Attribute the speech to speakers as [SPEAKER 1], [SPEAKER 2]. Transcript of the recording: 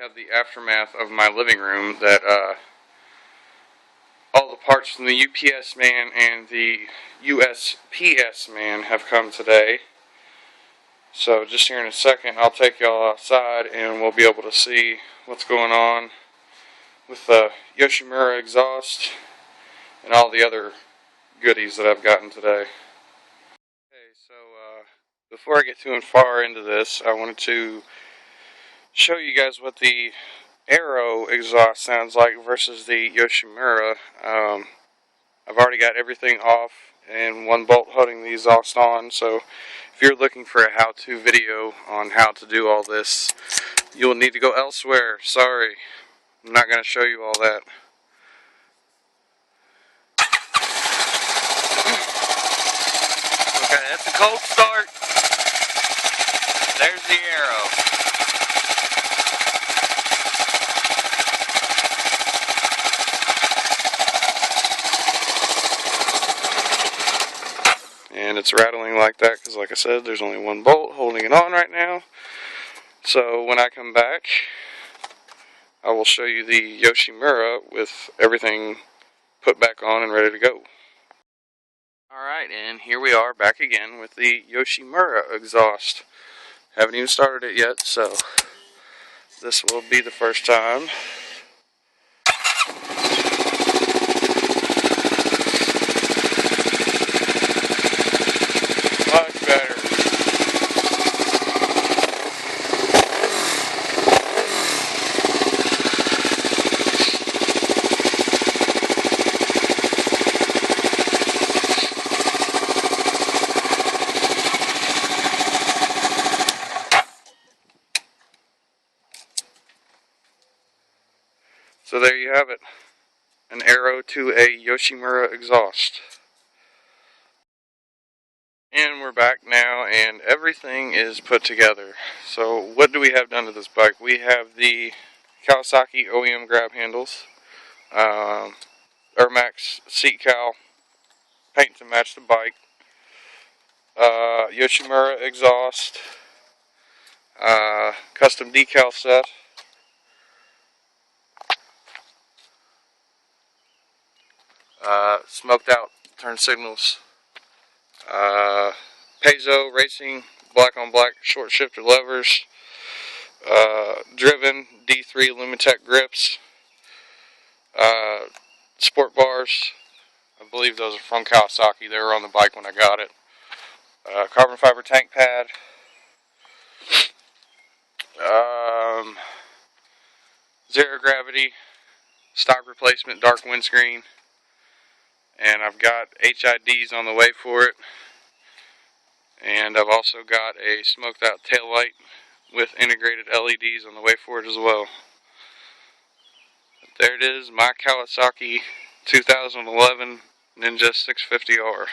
[SPEAKER 1] have the aftermath of my living room that all the parts from the UPS man and the USPS man have come today. So just here in a second I'll take y'all outside and we'll be able to see what's going on with the Yoshimura exhaust and all the other goodies that I've gotten today. Okay, so before I get too far into this, I wanted to show you guys what the Aero exhaust sounds like versus the Yoshimura. I've already got everything off and one bolt holding the exhaust on, so if you're looking for a how-to video on how to do all this, you'll need to go elsewhere. Sorry, I'm not going to show you all that. Okay, that's a cold start. There's the Aero. And it's rattling like that because, like I said, there's only one bolt holding it on right now. So when I come back, I will show you the Yoshimura with everything put back on and ready to go. Alright, and here we are back again with the Yoshimura exhaust. Haven't even started it yet, so this will be the first time. Much better. So there you have it, an Aero to a Yoshimura exhaust. And we're back now and everything is put together. So what do we have done to this bike? We have the Kawasaki OEM grab handles, Ermax seat cowl, paint to match the bike, Yoshimura exhaust, custom decal set, smoked out turn signals, Pazzo racing black on black short shifter levers, driven D3 Alumitech grips, sport bars. I believe those are from Kawasaki. They were on the bike when I got it. Carbon fiber tank pad, zero gravity stock replacement dark windscreen, and I've got HIDs on the way for it, and I've also got a smoked out tail light with integrated LEDs on the way for it as well. There it is, my Kawasaki 2011 Ninja 650R.